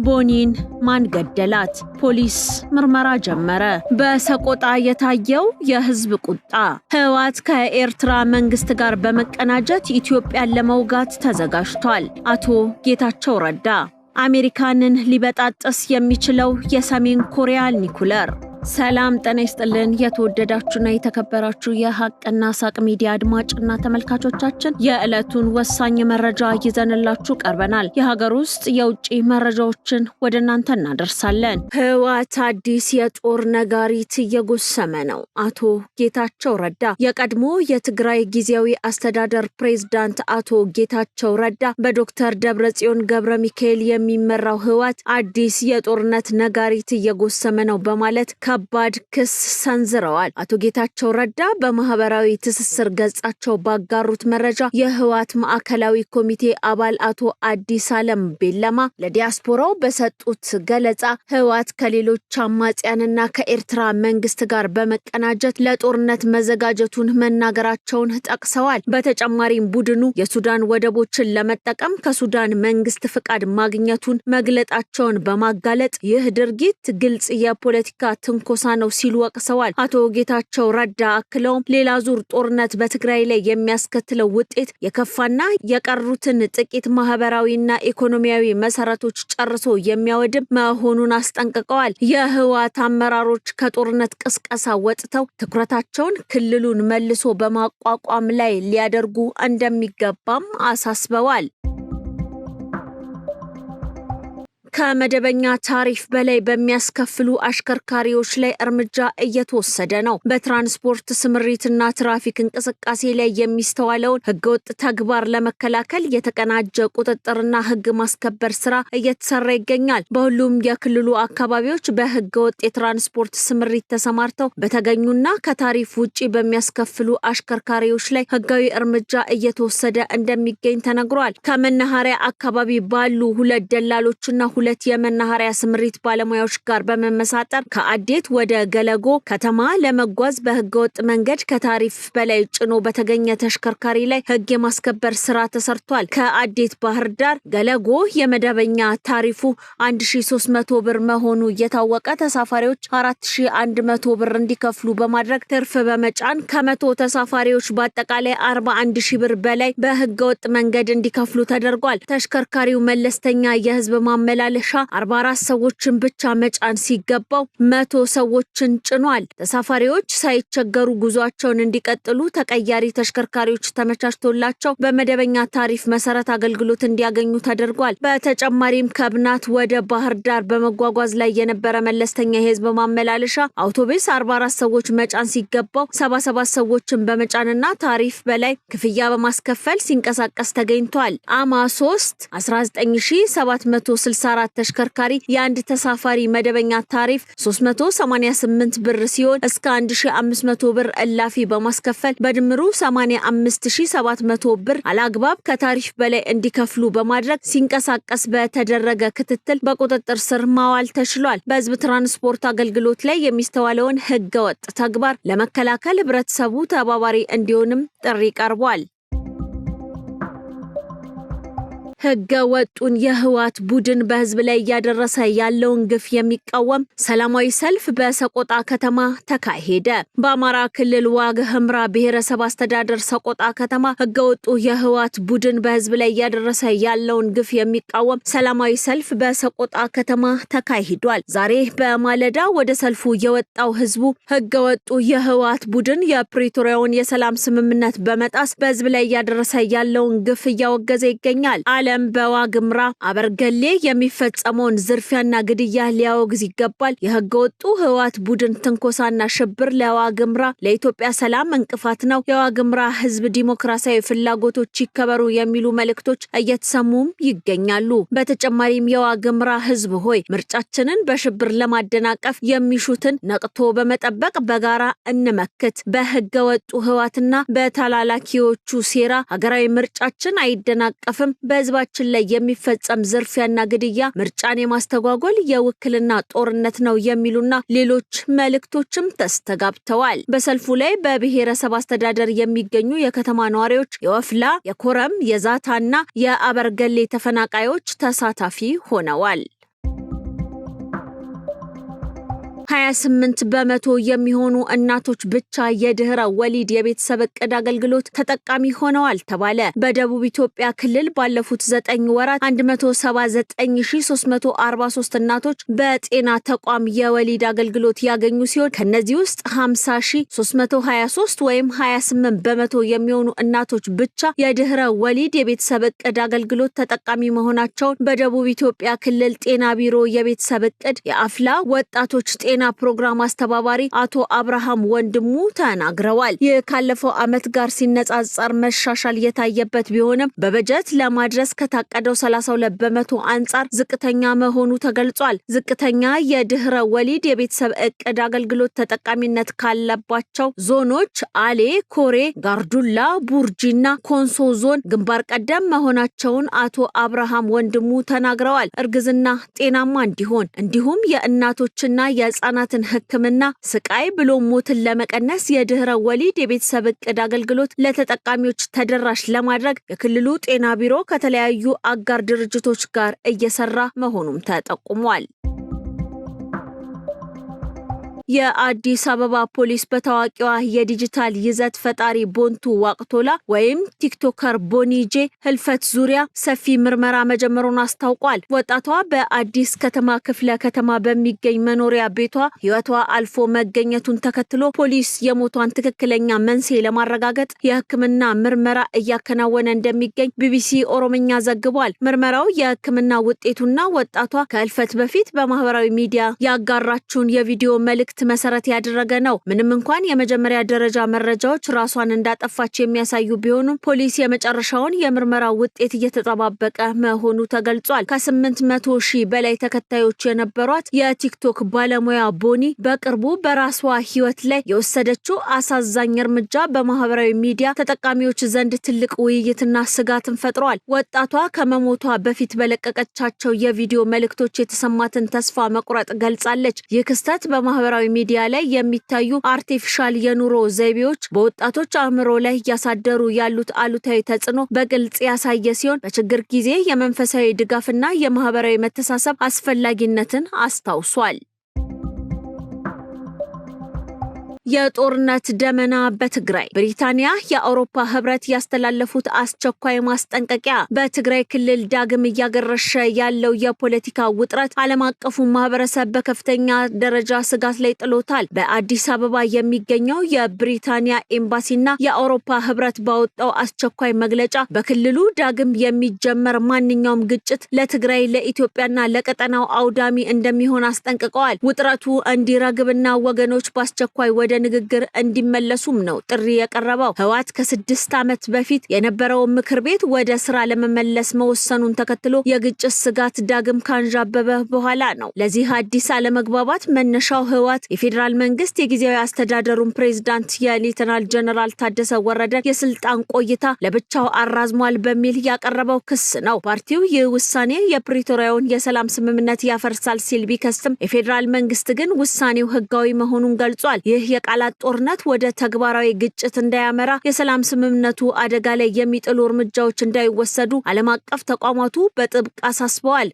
ቦኒን ማን ገደላት? ፖሊስ ምርመራ ጀመረ። በሰቆጣ የታየው የህዝብ ቁጣ። ህወሓት ከኤርትራ መንግስት ጋር በመቀናጀት ኢትዮጵያን ለመውጋት ተዘጋጅቷል። አቶ ጌታቸው ረዳ አሜሪካንን ሊበጣጥስ የሚችለው የሰሜን ኮሪያ ኒኩለር። ሰላም ጤና ይስጥልን የተወደዳችሁና የተከበራችሁ የሐቅና ሳቅ ሚዲያ አድማጭና ተመልካቾቻችን የዕለቱን ወሳኝ መረጃ ይዘንላችሁ ቀርበናል። የሀገር ውስጥ የውጭ መረጃዎችን ወደ እናንተ እናደርሳለን። ህወሓት አዲስ የጦር ነጋሪት እየጎሰመ ነው። አቶ ጌታቸው ረዳ የቀድሞ የትግራይ ጊዜያዊ አስተዳደር ፕሬዝዳንት አቶ ጌታቸው ረዳ በዶክተር ደብረጽዮን ገብረ ሚካኤል የሚመራው ህወሓት አዲስ የጦርነት ነጋሪት እየጎሰመ ነው በማለት ከባድ ክስ ሰንዝረዋል። አቶ ጌታቸው ረዳ በማህበራዊ ትስስር ገጻቸው ባጋሩት መረጃ የህወሓት ማዕከላዊ ኮሚቴ አባል አቶ አዲስ አለም ቤለማ ለዲያስፖራው በሰጡት ገለጻ ህወሓት ከሌሎች አማጽያንና ከኤርትራ መንግስት ጋር በመቀናጀት ለጦርነት መዘጋጀቱን መናገራቸውን ጠቅሰዋል። በተጨማሪም ቡድኑ የሱዳን ወደቦችን ለመጠቀም ከሱዳን መንግስት ፍቃድ ማግኘቱን መግለጣቸውን በማጋለጥ ይህ ድርጊት ግልጽ የፖለቲካ ኮሳ ነው ሲሉ ወቅሰዋል። አቶ ጌታቸው ረዳ አክለውም ሌላ ዙር ጦርነት በትግራይ ላይ የሚያስከትለው ውጤት የከፋና የቀሩትን ጥቂት ማህበራዊና ኢኮኖሚያዊ መሰረቶች ጨርሶ የሚያወድም መሆኑን አስጠንቅቀዋል። የህወሓት አመራሮች ከጦርነት ቅስቀሳ ወጥተው ትኩረታቸውን ክልሉን መልሶ በማቋቋም ላይ ሊያደርጉ እንደሚገባም አሳስበዋል። ከመደበኛ ታሪፍ በላይ በሚያስከፍሉ አሽከርካሪዎች ላይ እርምጃ እየተወሰደ ነው። በትራንስፖርት ስምሪትና ትራፊክ እንቅስቃሴ ላይ የሚስተዋለውን ህገወጥ ተግባር ለመከላከል የተቀናጀ ቁጥጥርና ህግ ማስከበር ስራ እየተሰራ ይገኛል። በሁሉም የክልሉ አካባቢዎች በህገወጥ የትራንስፖርት ስምሪት ተሰማርተው በተገኙና ከታሪፍ ውጪ በሚያስከፍሉ አሽከርካሪዎች ላይ ህጋዊ እርምጃ እየተወሰደ እንደሚገኝ ተነግሯል። ከመናኸሪያ አካባቢ ባሉ ሁለት ደላሎችና ሁለት የመናኸሪያ ስምሪት ባለሙያዎች ጋር በመመሳጠር ከአዴት ወደ ገለጎ ከተማ ለመጓዝ በህገወጥ መንገድ ከታሪፍ በላይ ጭኖ በተገኘ ተሽከርካሪ ላይ ህግ የማስከበር ስራ ተሰርቷል። ከአዴት ባህር ዳር ገለጎ የመደበኛ ታሪፉ 1300 ብር መሆኑ እየታወቀ ተሳፋሪዎች 4100 ብር እንዲከፍሉ በማድረግ ትርፍ በመጫን ከ100 ተሳፋሪዎች በአጠቃላይ 41000 ብር በላይ በህገወጥ መንገድ እንዲከፍሉ ተደርጓል። ተሽከርካሪው መለስተኛ የህዝብ ማመላለሻ 44 ሰዎችን ብቻ መጫን ሲገባው 100 ሰዎችን ጭኗል። ተሳፋሪዎች ሳይቸገሩ ጉዟቸውን እንዲቀጥሉ ተቀያሪ ተሽከርካሪዎች ተመቻችቶላቸው በመደበኛ ታሪፍ መሰረት አገልግሎት እንዲያገኙ ተደርጓል። በተጨማሪም ከብናት ወደ ባህር ዳር በመጓጓዝ ላይ የነበረ መለስተኛ የህዝብ ማመላለሻ አውቶቡስ 44 ሰዎች መጫን ሲገባው 77 ሰዎችን በመጫንና ታሪፍ በላይ ክፍያ በማስከፈል ሲንቀሳቀስ ተገኝቷል። አማ 3 19764 ተሽከርካሪ የአንድ ተሳፋሪ መደበኛ ታሪፍ 388 ብር ሲሆን እስከ 1500 ብር እላፊ በማስከፈል በድምሩ 85700 ብር አላግባብ ከታሪፍ በላይ እንዲከፍሉ በማድረግ ሲንቀሳቀስ በተደረገ ክትትል በቁጥጥር ስር ማዋል ተችሏል። በህዝብ ትራንስፖርት አገልግሎት ላይ የሚስተዋለውን ህገወጥ ተግባር ለመከላከል ህብረተሰቡ ተባባሪ እንዲሆንም ጥሪ ቀርቧል። ህገ ወጡን የህወሓት ቡድን በህዝብ ላይ እያደረሰ ያለውን ግፍ የሚቃወም ሰላማዊ ሰልፍ በሰቆጣ ከተማ ተካሄደ። በአማራ ክልል ዋግ ኽምራ ብሔረሰብ አስተዳደር ሰቆጣ ከተማ ህገ ወጡ የህወሓት ቡድን በህዝብ ላይ እያደረሰ ያለውን ግፍ የሚቃወም ሰላማዊ ሰልፍ በሰቆጣ ከተማ ተካሂዷል። ዛሬ በማለዳ ወደ ሰልፉ የወጣው ህዝቡ ህገ ወጡ የህወሓት ቡድን የፕሪቶሪያውን የሰላም ስምምነት በመጣስ በህዝብ ላይ እያደረሰ ያለውን ግፍ እያወገዘ ይገኛል። በዋግ ኽምራ አበርገሌ የሚፈጸመውን ዝርፊያና ግድያ ሊያወግዝ ይገባል። የህገወጡ ህወሓት ቡድን ትንኮሳና ሽብር ለዋግ ኽምራ ለኢትዮጵያ ሰላም እንቅፋት ነው። የዋግ ኽምራ ህዝብ ዲሞክራሲያዊ ፍላጎቶች ይከበሩ የሚሉ መልእክቶች እየተሰሙም ይገኛሉ። በተጨማሪም የዋግ ኽምራ ህዝብ ሆይ ምርጫችንን በሽብር ለማደናቀፍ የሚሹትን ነቅቶ በመጠበቅ በጋራ እንመክት። በህገወጡ ህወሓትና በተላላኪዎቹ ሴራ ሀገራዊ ምርጫችን አይደናቀፍም። በህዝብ ላይ የሚፈጸም ዝርፊያና ግድያ ምርጫን የማስተጓጎል የውክልና ጦርነት ነው የሚሉና ሌሎች መልእክቶችም ተስተጋብተዋል። በሰልፉ ላይ በብሔረሰብ አስተዳደር የሚገኙ የከተማ ነዋሪዎች፣ የወፍላ፣ የኮረም፣ የዛታና የአበርገሌ ተፈናቃዮች ተሳታፊ ሆነዋል። 28 በመቶ የሚሆኑ እናቶች ብቻ የድህረ ወሊድ የቤተሰብ እቅድ አገልግሎት ተጠቃሚ ሆነዋል ተባለ። በደቡብ ኢትዮጵያ ክልል ባለፉት 9 ወራት 179343 እናቶች በጤና ተቋም የወሊድ አገልግሎት ያገኙ ሲሆን ከነዚህ ውስጥ 50323 ወይም 28 በመቶ የሚሆኑ እናቶች ብቻ የድህረ ወሊድ የቤተሰብ እቅድ አገልግሎት ተጠቃሚ መሆናቸውን በደቡብ ኢትዮጵያ ክልል ጤና ቢሮ የቤተሰብ እቅድ የአፍላ ወጣቶች ጤና ፕሮግራም አስተባባሪ አቶ አብርሃም ወንድሙ ተናግረዋል። ይህ ካለፈው ዓመት ጋር ሲነጻጸር መሻሻል የታየበት ቢሆንም በበጀት ለማድረስ ከታቀደው 32 በመቶ አንጻር ዝቅተኛ መሆኑ ተገልጿል። ዝቅተኛ የድህረ ወሊድ የቤተሰብ እቅድ አገልግሎት ተጠቃሚነት ካለባቸው ዞኖች አሌ፣ ኮሬ፣ ጋርዱላ፣ ቡርጂና ኮንሶ ዞን ግንባር ቀደም መሆናቸውን አቶ አብርሃም ወንድሙ ተናግረዋል። እርግዝና ጤናማ እንዲሁም የእናቶችና የህፃናትን ሕክምና ስቃይ ብሎ ሞትን ለመቀነስ የድህረ ወሊድ የቤተሰብ እቅድ አገልግሎት ለተጠቃሚዎች ተደራሽ ለማድረግ የክልሉ ጤና ቢሮ ከተለያዩ አጋር ድርጅቶች ጋር እየሰራ መሆኑም ተጠቁሟል። የአዲስ አበባ ፖሊስ በታዋቂዋ የዲጂታል ይዘት ፈጣሪ ቦንቱ ዋቅቶላ ወይም ቲክቶከር ቦኒጄ ህልፈት ዙሪያ ሰፊ ምርመራ መጀመሩን አስታውቋል። ወጣቷ በአዲስ ከተማ ክፍለ ከተማ በሚገኝ መኖሪያ ቤቷ ህይወቷ አልፎ መገኘቱን ተከትሎ ፖሊስ የሞቷን ትክክለኛ መንስኤ ለማረጋገጥ የህክምና ምርመራ እያከናወነ እንደሚገኝ ቢቢሲ ኦሮምኛ ዘግቧል። ምርመራው የህክምና ውጤቱና ወጣቷ ከህልፈት በፊት በማህበራዊ ሚዲያ ያጋራችውን የቪዲዮ መልእክት መሰረት ያደረገ ነው። ምንም እንኳን የመጀመሪያ ደረጃ መረጃዎች ራሷን እንዳጠፋች የሚያሳዩ ቢሆኑም ፖሊስ የመጨረሻውን የምርመራ ውጤት እየተጠባበቀ መሆኑ ተገልጿል። ከ800 ሺህ በላይ ተከታዮች የነበሯት የቲክቶክ ባለሙያ ቦኒ በቅርቡ በራሷ ህይወት ላይ የወሰደችው አሳዛኝ እርምጃ በማህበራዊ ሚዲያ ተጠቃሚዎች ዘንድ ትልቅ ውይይትና ስጋትን ፈጥሯል። ወጣቷ ከመሞቷ በፊት በለቀቀቻቸው የቪዲዮ መልእክቶች የተሰማትን ተስፋ መቁረጥ ገልጻለች። ይህ ክስተት በማህበራዊ ሚዲያ ላይ የሚታዩ አርቲፊሻል የኑሮ ዘይቤዎች በወጣቶች አእምሮ ላይ እያሳደሩ ያሉት አሉታዊ ተጽዕኖ በግልጽ ያሳየ ሲሆን በችግር ጊዜ የመንፈሳዊ ድጋፍና የማህበራዊ መተሳሰብ አስፈላጊነትን አስታውሷል። የጦርነት ደመና በትግራይ ብሪታንያ የአውሮፓ ህብረት ያስተላለፉት አስቸኳይ ማስጠንቀቂያ በትግራይ ክልል ዳግም እያገረሸ ያለው የፖለቲካ ውጥረት ዓለም አቀፉ ማህበረሰብ በከፍተኛ ደረጃ ስጋት ላይ ጥሎታል። በአዲስ አበባ የሚገኘው የብሪታንያ ኤምባሲና የአውሮፓ ህብረት ባወጣው አስቸኳይ መግለጫ በክልሉ ዳግም የሚጀመር ማንኛውም ግጭት ለትግራይ ለኢትዮጵያና ለቀጠናው አውዳሚ እንደሚሆን አስጠንቅቀዋል። ውጥረቱ እንዲረግብና ወገኖች በአስቸኳይ ወደ ንግግር እንዲመለሱም ነው ጥሪ የቀረበው። ህወሓት ከ6 ዓመት በፊት የነበረው ምክር ቤት ወደ ስራ ለመመለስ መወሰኑን ተከትሎ የግጭት ስጋት ዳግም ካንዣበበ በኋላ ነው። ለዚህ አዲስ አለመግባባት መነሻው ህወሓት የፌዴራል መንግስት የጊዜያዊ አስተዳደሩን ፕሬዝዳንት የሌተናል ጀነራል ታደሰ ወረደ የስልጣን ቆይታ ለብቻው አራዝሟል በሚል ያቀረበው ክስ ነው። ፓርቲው ይህ ውሳኔ የፕሪቶሪያውን የሰላም ስምምነት ያፈርሳል ሲል ቢከስም የፌዴራል መንግስት ግን ውሳኔው ህጋዊ መሆኑን ገልጿል። ይህ የቃላት ጦርነት ወደ ተግባራዊ ግጭት እንዳያመራ የሰላም ስምምነቱ አደጋ ላይ የሚጥሉ እርምጃዎች እንዳይወሰዱ ዓለም አቀፍ ተቋማቱ በጥብቅ አሳስበዋል።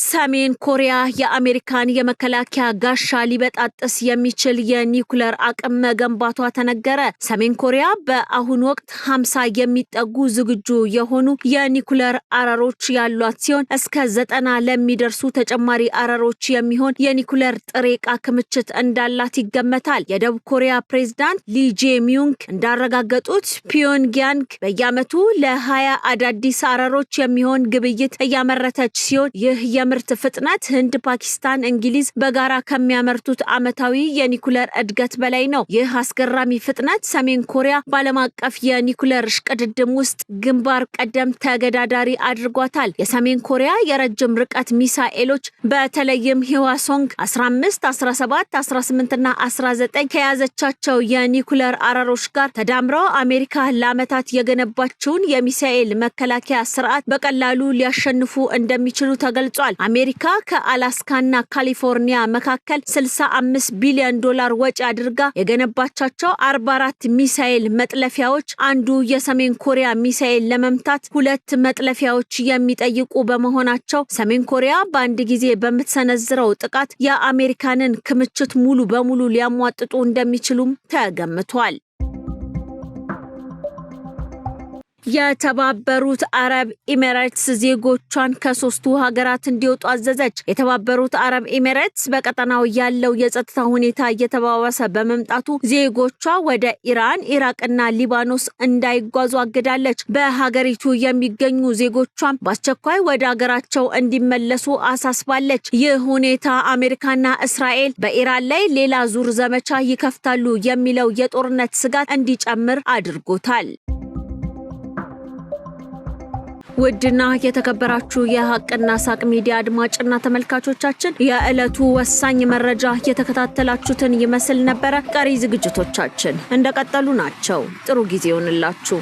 ሰሜን ኮሪያ የአሜሪካን የመከላከያ ጋሻ ሊበጣጥስ የሚችል የኒውክሌር አቅም መገንባቷ ተነገረ። ሰሜን ኮሪያ በአሁኑ ወቅት 50 የሚጠጉ ዝግጁ የሆኑ የኒውክሌር አረሮች ያሏት ሲሆን እስከ 90 ለሚደርሱ ተጨማሪ አረሮች የሚሆን የኒውክሌር ጥሬ ዕቃ ክምችት እንዳላት ይገመታል። የደቡብ ኮሪያ ፕሬዝዳንት ሊ ጄሚዩንግ እንዳረጋገጡት ፒዮንግያንግ በየዓመቱ ለ20 አዳዲስ አረሮች የሚሆን ግብይት እያመረተች ሲሆን ይህ የምርት ፍጥነት ህንድ፣ ፓኪስታን፣ እንግሊዝ በጋራ ከሚያመርቱት ዓመታዊ የኒውክሌር እድገት በላይ ነው። ይህ አስገራሚ ፍጥነት ሰሜን ኮሪያ በዓለም አቀፍ የኒውክሌር እሽቅድድም ውስጥ ግንባር ቀደም ተገዳዳሪ አድርጓታል። የሰሜን ኮሪያ የረጅም ርቀት ሚሳኤሎች በተለይም ህዋሶንግ 15፣ 17፣ 18 እና 19 ከያዘቻቸው የኒውክሌር አረሮች ጋር ተዳምረው አሜሪካ ለዓመታት የገነባቸውን የሚሳኤል መከላከያ ስርዓት በቀላሉ ሊያሸንፉ እንደሚችሉ ተገልጿል። አሜሪካ ከአላስካና ካሊፎርኒያ መካከል $65 ቢሊዮን ወጪ አድርጋ የገነባቻቸው 44 ሚሳኤል መጥለፊያዎች አንዱ የሰሜን ኮሪያ ሚሳኤል ለመምታት 2 መጥለፊያዎች የሚጠይቁ በመሆናቸው ሰሜን ኮሪያ በአንድ ጊዜ በምትሰነዝረው ጥቃት የአሜሪካንን ክምችት ሙሉ በሙሉ ሊያሟጥጡ እንደሚችሉም ተገምቷል። የተባበሩት አረብ ኤሚሬትስ ዜጎቿን ከ3ቱ ሀገራት እንዲወጡ አዘዘች። የተባበሩት አረብ ኤሚሬትስ በቀጠናው ያለው የጸጥታ ሁኔታ እየተባባሰ በመምጣቱ ዜጎቿ ወደ ኢራን፣ ኢራቅና ሊባኖስ እንዳይጓዙ አግዳለች። በሀገሪቱ የሚገኙ ዜጎቿም በአስቸኳይ ወደ ሀገራቸው እንዲመለሱ አሳስባለች። ይህ ሁኔታ አሜሪካና እስራኤል በኢራን ላይ ሌላ ዙር ዘመቻ ይከፍታሉ የሚለው የጦርነት ስጋት እንዲጨምር አድርጎታል። ውድና የተከበራችሁ የሐቅና ሳቅ ሚዲያ አድማጭና ተመልካቾቻችን የዕለቱ ወሳኝ መረጃ የተከታተላችሁትን ይመስል ነበር። ቀሪ ዝግጅቶቻችን እንደቀጠሉ ናቸው። ጥሩ ጊዜ ይሁንላችሁ።